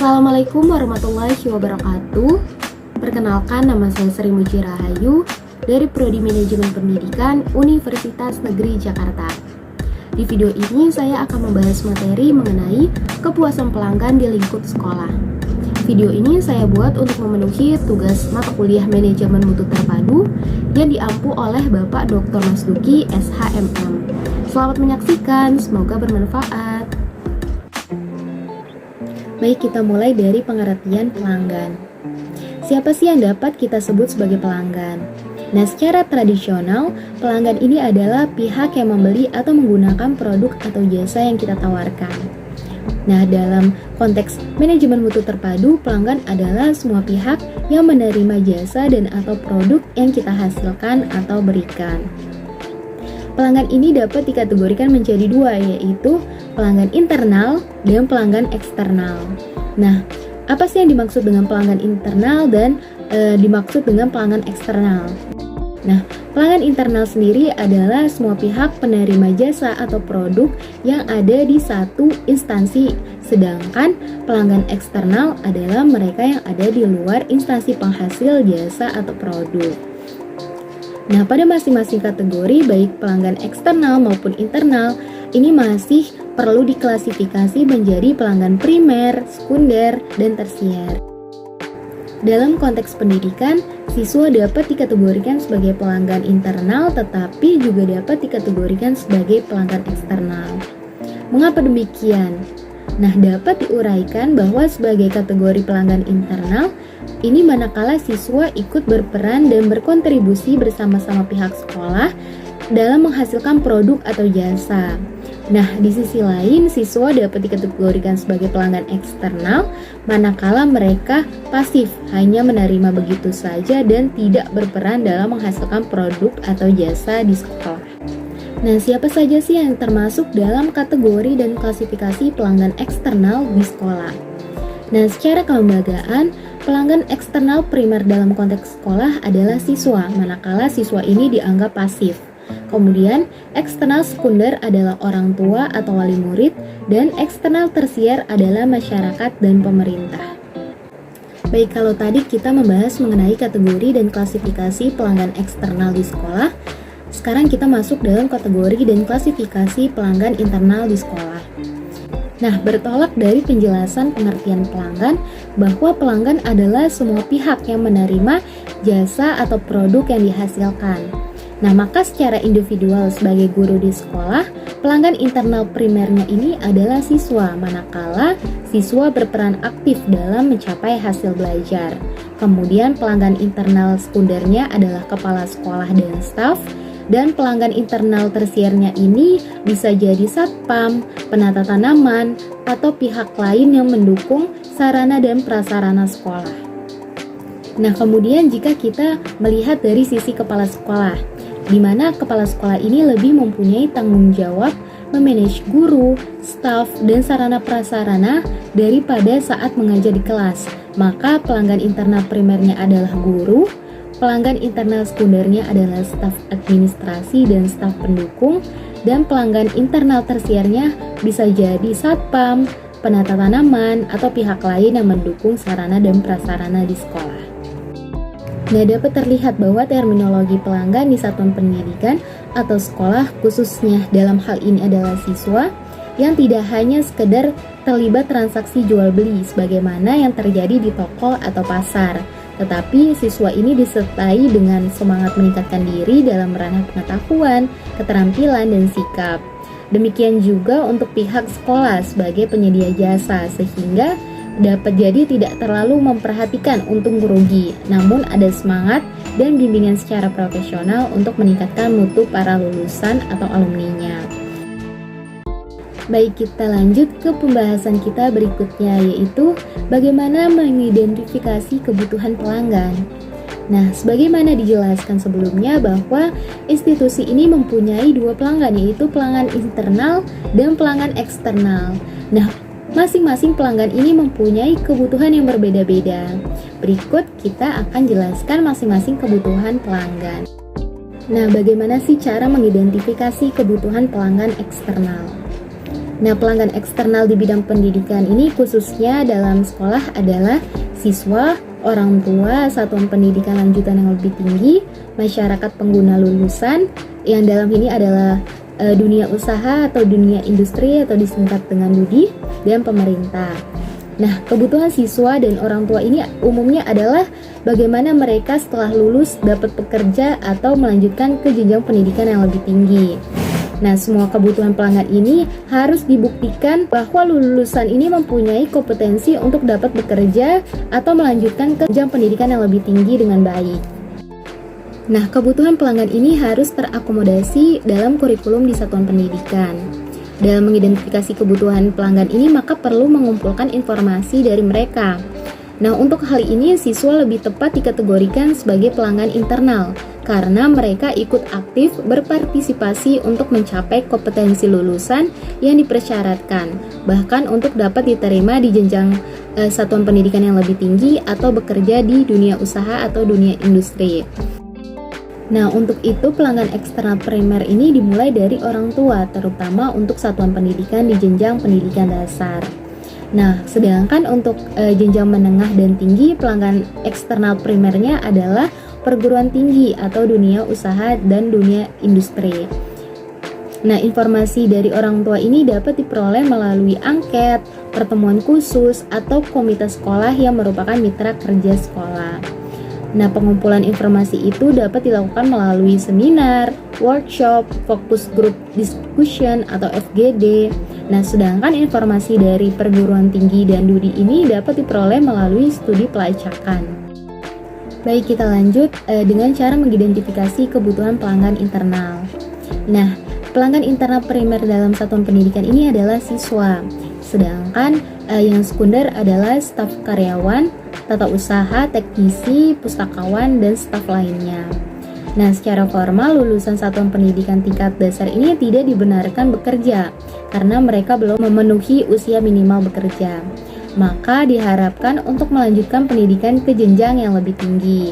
Assalamualaikum warahmatullahi wabarakatuh. Perkenalkan, nama saya Sri Muji Rahayu dari Prodi Manajemen Pendidikan Universitas Negeri Jakarta. Di video ini saya akan membahas materi mengenai kepuasan pelanggan di lingkup sekolah. Video ini saya buat untuk memenuhi tugas mata kuliah Manajemen Mutu Terpadu yang diampu oleh Bapak Dr. Masduki SHMM. Selamat menyaksikan, semoga bermanfaat. Baik, kita mulai dari pengertian pelanggan. Siapa sih yang dapat kita sebut sebagai pelanggan? Nah, secara tradisional, pelanggan ini adalah pihak yang membeli atau menggunakan produk atau jasa yang kita tawarkan. Nah, dalam konteks manajemen mutu terpadu, pelanggan adalah semua pihak yang menerima jasa dan atau produk yang kita hasilkan atau berikan. Pelanggan ini dapat dikategorikan menjadi dua, yaitu pelanggan internal dan pelanggan eksternal. Nah, apa sih yang dimaksud dengan pelanggan internal dan dimaksud dengan pelanggan eksternal? Nah, pelanggan internal sendiri adalah semua pihak penerima jasa atau produk yang ada di satu instansi, sedangkan pelanggan eksternal adalah mereka yang ada di luar instansi penghasil jasa atau produk. Nah, pada masing-masing kategori, baik pelanggan eksternal maupun internal, ini masih perlu diklasifikasi menjadi pelanggan primer, sekunder, dan tersier. Dalam konteks pendidikan, siswa dapat dikategorikan sebagai pelanggan internal, tetapi juga dapat dikategorikan sebagai pelanggan eksternal. Mengapa demikian? Nah, dapat diuraikan bahwa sebagai kategori pelanggan internal, ini manakala siswa ikut berperan dan berkontribusi bersama-sama pihak sekolah dalam menghasilkan produk atau jasa. Nah, di sisi lain, siswa dapat dikategorikan sebagai pelanggan eksternal manakala mereka pasif, hanya menerima begitu saja dan tidak berperan dalam menghasilkan produk atau jasa di sekolah. Nah, siapa saja sih yang termasuk dalam kategori dan klasifikasi pelanggan eksternal di sekolah? Nah, secara kelembagaan, pelanggan eksternal primer dalam konteks sekolah adalah siswa, manakala siswa ini dianggap pasif. Kemudian, eksternal sekunder adalah orang tua atau wali murid, dan eksternal tersier adalah masyarakat dan pemerintah. Baik, kalau tadi kita membahas mengenai kategori dan klasifikasi pelanggan eksternal di sekolah, sekarang kita masuk dalam kategori dan klasifikasi pelanggan internal di sekolah. Nah, bertolak dari penjelasan pengertian pelanggan, bahwa pelanggan adalah semua pihak yang menerima jasa atau produk yang dihasilkan. Nah, maka secara individual sebagai guru di sekolah, pelanggan internal primernya ini adalah siswa, manakala siswa berperan aktif dalam mencapai hasil belajar. Kemudian pelanggan internal sekundernya adalah kepala sekolah dan staf, dan pelanggan internal tersiernya ini bisa jadi satpam, penata tanaman, atau pihak lain yang mendukung sarana dan prasarana sekolah. Nah, kemudian jika kita melihat dari sisi kepala sekolah, di mana kepala sekolah ini lebih mempunyai tanggung jawab memanage guru, staf, dan sarana prasarana daripada saat mengajar di kelas, maka pelanggan internal primernya adalah guru, pelanggan internal sekundernya adalah staf administrasi dan staf pendukung, dan pelanggan internal tersiernya bisa jadi satpam, penata tanaman, atau pihak lain yang mendukung sarana dan prasarana di sekolah. Nah, dapat terlihat bahwa terminologi pelanggan di satuan pendidikan atau sekolah, khususnya dalam hal ini adalah siswa, yang tidak hanya sekedar terlibat transaksi jual beli sebagaimana yang terjadi di toko atau pasar, tetapi siswa ini disertai dengan semangat meningkatkan diri dalam ranah pengetahuan, keterampilan, dan sikap. Demikian juga untuk pihak sekolah sebagai penyedia jasa, sehingga dapat jadi tidak terlalu memperhatikan untung rugi, namun ada semangat dan bimbingan secara profesional untuk meningkatkan mutu para lulusan atau alumninya. Baik, kita lanjut ke pembahasan kita berikutnya, yaitu bagaimana mengidentifikasi kebutuhan pelanggan. Nah, sebagaimana dijelaskan sebelumnya bahwa institusi ini mempunyai dua pelanggan, yaitu pelanggan internal dan pelanggan eksternal. Nah, masing-masing pelanggan ini mempunyai kebutuhan yang berbeda-beda. Berikut kita akan jelaskan masing-masing kebutuhan pelanggan. Nah, bagaimana sih cara mengidentifikasi kebutuhan pelanggan eksternal? Nah, pelanggan eksternal di bidang pendidikan ini khususnya dalam sekolah adalah siswa, orang tua, satuan pendidikan lanjutan yang lebih tinggi, masyarakat pengguna lulusan, yang dalam ini adalah dunia usaha atau dunia industri atau disingkat dengan DUDI, dan pemerintah. Nah, kebutuhan siswa dan orang tua ini umumnya adalah bagaimana mereka setelah lulus dapat bekerja atau melanjutkan ke jenjang pendidikan yang lebih tinggi. Nah, semua kebutuhan pelanggan ini harus dibuktikan bahwa lulusan ini mempunyai kompetensi untuk dapat bekerja atau melanjutkan ke jenjang pendidikan yang lebih tinggi dengan baik. Nah, kebutuhan pelanggan ini harus terakomodasi dalam kurikulum di satuan pendidikan. Dalam mengidentifikasi kebutuhan pelanggan ini, maka perlu mengumpulkan informasi dari mereka. Nah, untuk hal ini siswa lebih tepat dikategorikan sebagai pelanggan internal karena mereka ikut aktif berpartisipasi untuk mencapai kompetensi lulusan yang dipersyaratkan, bahkan untuk dapat diterima di jenjang satuan pendidikan yang lebih tinggi atau bekerja di dunia usaha atau dunia industri. Nah, untuk itu pelanggan eksternal primer ini dimulai dari orang tua, terutama untuk satuan pendidikan di jenjang pendidikan dasar. Nah, sedangkan untuk jenjang menengah dan tinggi, pelanggan eksternal primernya adalah perguruan tinggi atau dunia usaha dan dunia industri. Nah, informasi dari orang tua ini dapat diperoleh melalui angket, pertemuan khusus, atau komite sekolah yang merupakan mitra kerja sekolah. Nah, pengumpulan informasi itu dapat dilakukan melalui seminar, workshop, focus group discussion atau FGD. Nah, sedangkan informasi dari perguruan tinggi dan DUDI ini dapat diperoleh melalui studi pelacakan. Baik, kita lanjut dengan cara mengidentifikasi kebutuhan pelanggan internal. Nah, pelanggan internal primer dalam satuan pendidikan ini adalah siswa. Sedangkan yang sekunder adalah staf karyawan, tata usaha, teknisi, pustakawan, dan staf lainnya. Nah, secara formal lulusan satuan pendidikan tingkat dasar ini tidak dibenarkan bekerja karena mereka belum memenuhi usia minimal bekerja. Maka diharapkan untuk melanjutkan pendidikan ke jenjang yang lebih tinggi.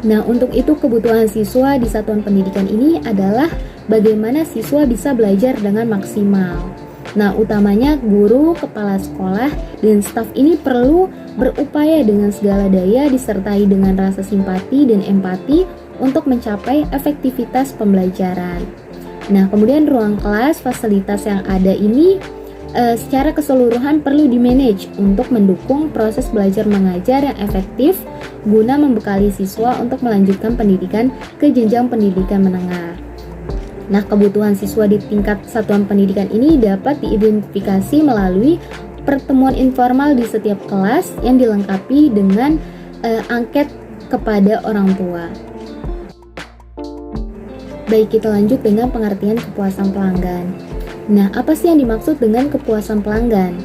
Nah, untuk itu kebutuhan siswa di satuan pendidikan ini adalah bagaimana siswa bisa belajar dengan maksimal. Nah, utamanya guru, kepala sekolah, dan staf ini perlu berupaya dengan segala daya disertai dengan rasa simpati dan empati untuk mencapai efektivitas pembelajaran. Nah, kemudian ruang kelas, fasilitas yang ada ini secara keseluruhan perlu dimanage untuk mendukung proses belajar mengajar yang efektif guna membekali siswa untuk melanjutkan pendidikan ke jenjang pendidikan menengah. Nah, kebutuhan siswa di tingkat satuan pendidikan ini dapat diidentifikasi melalui pertemuan informal di setiap kelas yang dilengkapi dengan angket kepada orang tua. Baik, kita lanjut dengan pengertian kepuasan pelanggan. Nah, apa sih yang dimaksud dengan kepuasan pelanggan?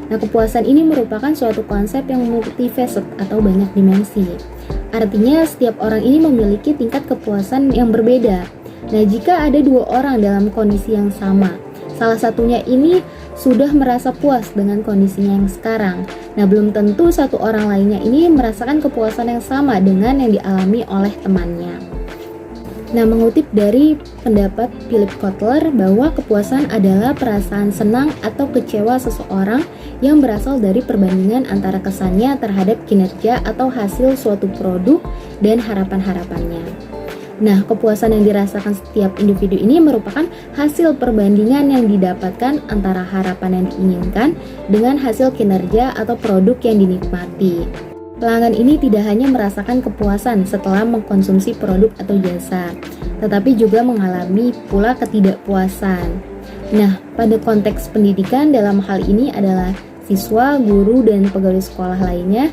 Nah, kepuasan ini merupakan suatu konsep yang multifaceted atau banyak dimensi. Artinya, setiap orang ini memiliki tingkat kepuasan yang berbeda. Nah, jika ada dua orang dalam kondisi yang sama, salah satunya ini sudah merasa puas dengan kondisinya yang sekarang. Nah, belum tentu satu orang lainnya ini merasakan kepuasan yang sama dengan yang dialami oleh temannya. Nah, mengutip dari pendapat Philip Kotler bahwa kepuasan adalah perasaan senang atau kecewa seseorang yang berasal dari perbandingan antara kesannya terhadap kinerja atau hasil suatu produk dan harapan-harapannya. Nah, kepuasan yang dirasakan setiap individu ini merupakan hasil perbandingan yang didapatkan antara harapan yang diinginkan dengan hasil kinerja atau produk yang dinikmati. Pelanggan ini tidak hanya merasakan kepuasan setelah mengkonsumsi produk atau jasa, tetapi juga mengalami pula ketidakpuasan. Nah, pada konteks pendidikan dalam hal ini adalah siswa, guru, dan pegawai sekolah lainnya,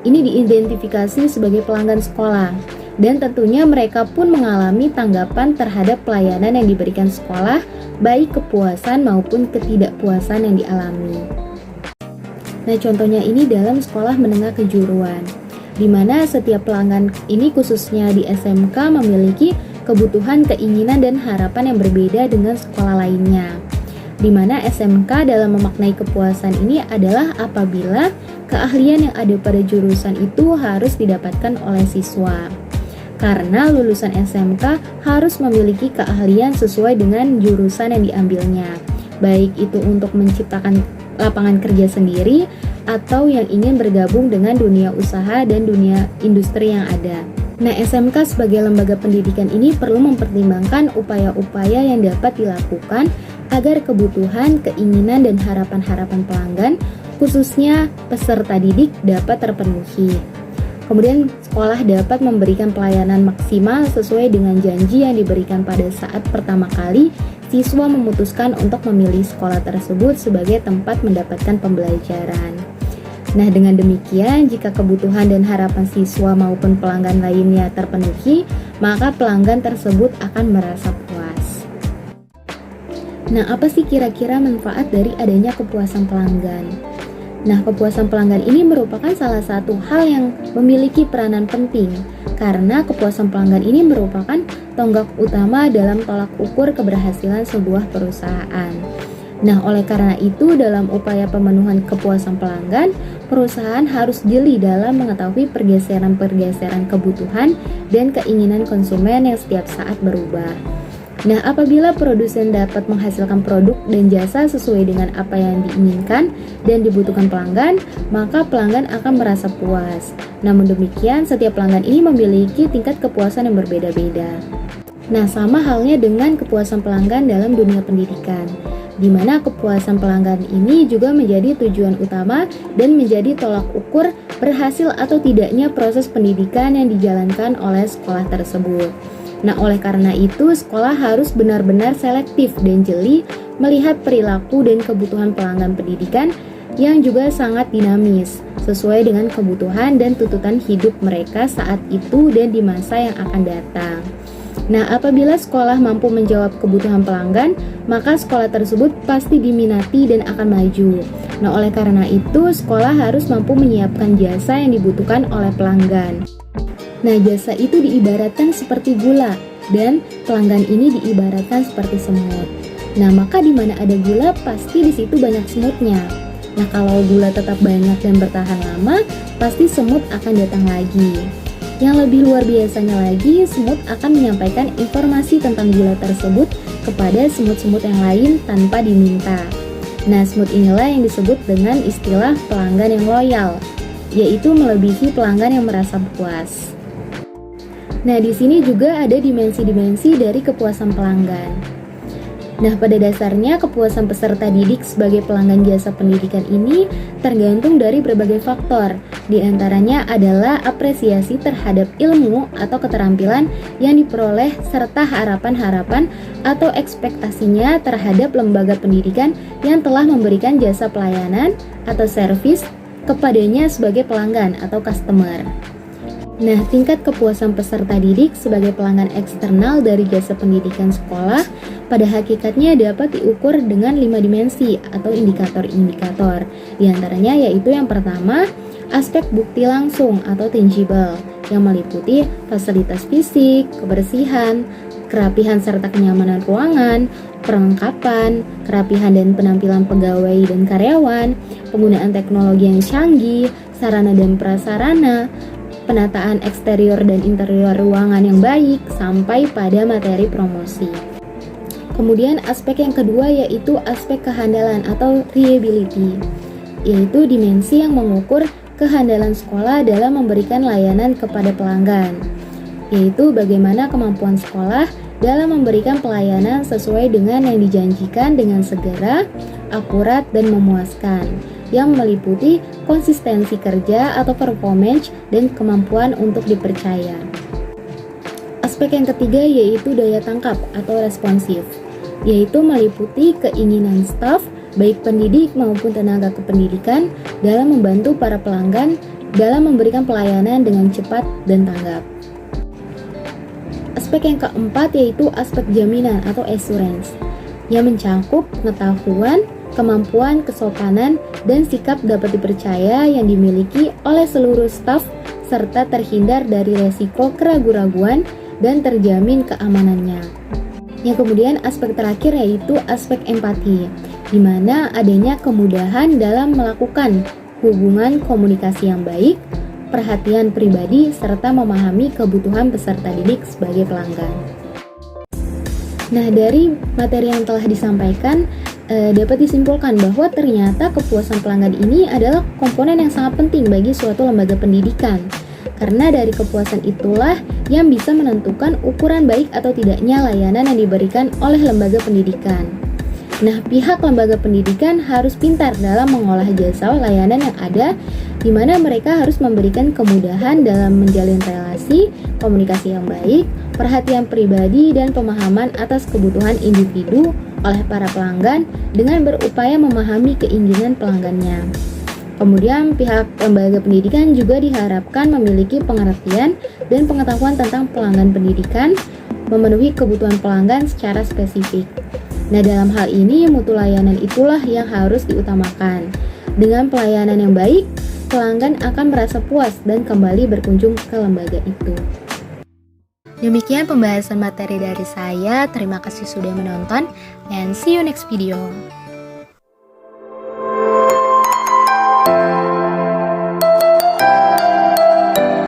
ini diidentifikasi sebagai pelanggan sekolah. Dan tentunya mereka pun mengalami tanggapan terhadap pelayanan yang diberikan sekolah, baik kepuasan maupun ketidakpuasan yang dialami. Nah, contohnya ini dalam sekolah menengah kejuruan, di mana setiap pelanggan ini khususnya di SMK memiliki kebutuhan, keinginan, dan harapan yang berbeda dengan sekolah lainnya. Di mana SMK dalam memaknai kepuasan ini adalah apabila keahlian yang ada pada jurusan itu harus didapatkan oleh siswa. Karena lulusan SMK harus memiliki keahlian sesuai dengan jurusan yang diambilnya. baik itu untuk menciptakan lapangan kerja sendiri atau yang ingin bergabung dengan dunia usaha dan dunia industri yang ada. Nah, SMK sebagai lembaga pendidikan ini perlu mempertimbangkan upaya-upaya yang dapat dilakukan agar kebutuhan, keinginan, dan harapan-harapan pelanggan, khususnya peserta didik, dapat terpenuhi. Kemudian, sekolah dapat memberikan pelayanan maksimal sesuai dengan janji yang diberikan pada saat pertama kali siswa memutuskan untuk memilih sekolah tersebut sebagai tempat mendapatkan pembelajaran. Nah, dengan demikian, jika kebutuhan dan harapan siswa maupun pelanggan lainnya terpenuhi, maka pelanggan tersebut akan merasa puas. Nah, apa sih kira-kira manfaat dari adanya kepuasan pelanggan? Nah, kepuasan pelanggan ini merupakan salah satu hal yang memiliki peranan penting, karena kepuasan pelanggan ini merupakan tonggak utama dalam tolak ukur keberhasilan sebuah perusahaan. Nah, oleh karena itu, dalam upaya pemenuhan kepuasan pelanggan, perusahaan harus jeli dalam mengetahui pergeseran-pergeseran kebutuhan dan keinginan konsumen yang setiap saat berubah. Nah, apabila produsen dapat menghasilkan produk dan jasa sesuai dengan apa yang diinginkan dan dibutuhkan pelanggan, maka pelanggan akan merasa puas. Namun demikian, setiap pelanggan ini memiliki tingkat kepuasan yang berbeda-beda. Nah, sama halnya dengan kepuasan pelanggan dalam dunia pendidikan, di mana kepuasan pelanggan ini juga menjadi tujuan utama dan menjadi tolak ukur berhasil atau tidaknya proses pendidikan yang dijalankan oleh sekolah tersebut. Nah, oleh karena itu, sekolah harus benar-benar selektif dan jeli melihat perilaku dan kebutuhan pelanggan pendidikan yang juga sangat dinamis, sesuai dengan kebutuhan dan tuntutan hidup mereka saat itu dan di masa yang akan datang. Nah, apabila sekolah mampu menjawab kebutuhan pelanggan, maka sekolah tersebut pasti diminati dan akan maju. Nah, oleh karena itu, sekolah harus mampu menyiapkan jasa yang dibutuhkan oleh pelanggan. Nah, jasa itu diibaratkan seperti gula, dan pelanggan ini diibaratkan seperti semut. Nah, maka di mana ada gula, pasti di situ banyak semutnya. Nah, kalau gula tetap banyak dan bertahan lama, pasti semut akan datang lagi. Yang lebih luar biasanya lagi, semut akan menyampaikan informasi tentang gula tersebut kepada semut-semut yang lain tanpa diminta. Nah, semut inilah yang disebut dengan istilah pelanggan yang loyal, yaitu melebihi pelanggan yang merasa puas. Nah, di sini juga ada dimensi-dimensi dari kepuasan pelanggan. Nah, pada dasarnya kepuasan peserta didik sebagai pelanggan jasa pendidikan ini tergantung dari berbagai faktor. Di antaranya adalah apresiasi terhadap ilmu atau keterampilan yang diperoleh serta harapan-harapan atau ekspektasinya terhadap lembaga pendidikan yang telah memberikan jasa pelayanan atau servis kepadanya sebagai pelanggan atau customer. Nah, tingkat kepuasan peserta didik sebagai pelanggan eksternal dari jasa pendidikan sekolah pada hakikatnya dapat diukur dengan 5 dimensi atau indikator-indikator. Di antaranya yaitu yang pertama, aspek bukti langsung atau tangible yang meliputi fasilitas fisik, kebersihan, kerapihan serta kenyamanan ruangan, perlengkapan, kerapihan dan penampilan pegawai dan karyawan, penggunaan teknologi yang canggih, sarana dan prasarana, penataan eksterior dan interior ruangan yang baik, sampai pada materi promosi. Kemudian aspek yang kedua yaitu aspek kehandalan atau reliability, yaitu dimensi yang mengukur kehandalan sekolah dalam memberikan layanan kepada pelanggan, yaitu bagaimana kemampuan sekolah dalam memberikan pelayanan sesuai dengan yang dijanjikan dengan segera, akurat, dan memuaskan, yang meliputi konsistensi kerja atau performance dan kemampuan untuk dipercaya. Aspek yang ketiga yaitu daya tangkap atau responsif, yaitu meliputi keinginan staf, baik pendidik maupun tenaga kependidikan, dalam membantu para pelanggan dalam memberikan pelayanan dengan cepat dan tanggap. Aspek yang keempat yaitu aspek jaminan atau assurance, yang mencakup pengetahuan, kemampuan, kesopanan, dan sikap dapat dipercaya yang dimiliki oleh seluruh staf serta terhindar dari resiko keraguan-raguan dan terjamin keamanannya. Yang kemudian aspek terakhir yaitu aspek empati, di mana adanya kemudahan dalam melakukan hubungan komunikasi yang baik, perhatian pribadi, serta memahami kebutuhan peserta didik sebagai pelanggan. Nah, dari materi yang telah disampaikan, dapat disimpulkan bahwa ternyata kepuasan pelanggan ini adalah komponen yang sangat penting bagi suatu lembaga pendidikan. Karena dari kepuasan itulah yang bisa menentukan ukuran baik atau tidaknya layanan yang diberikan oleh lembaga pendidikan. Nah, pihak lembaga pendidikan harus pintar dalam mengolah jasa layanan yang ada, di mana mereka harus memberikan kemudahan dalam menjalin relasi, komunikasi yang baik, perhatian pribadi, dan pemahaman atas kebutuhan individu oleh para pelanggan dengan berupaya memahami keinginan pelanggannya. Kemudian pihak lembaga pendidikan juga diharapkan memiliki pengertian dan pengetahuan tentang pelanggan pendidikan, memenuhi kebutuhan pelanggan secara spesifik. Nah, dalam hal ini mutu layanan itulah yang harus diutamakan. Dengan pelayanan yang baik, pelanggan akan merasa puas dan kembali berkunjung ke lembaga itu. Demikian pembahasan materi dari saya. Terima kasih sudah menonton and see you next video.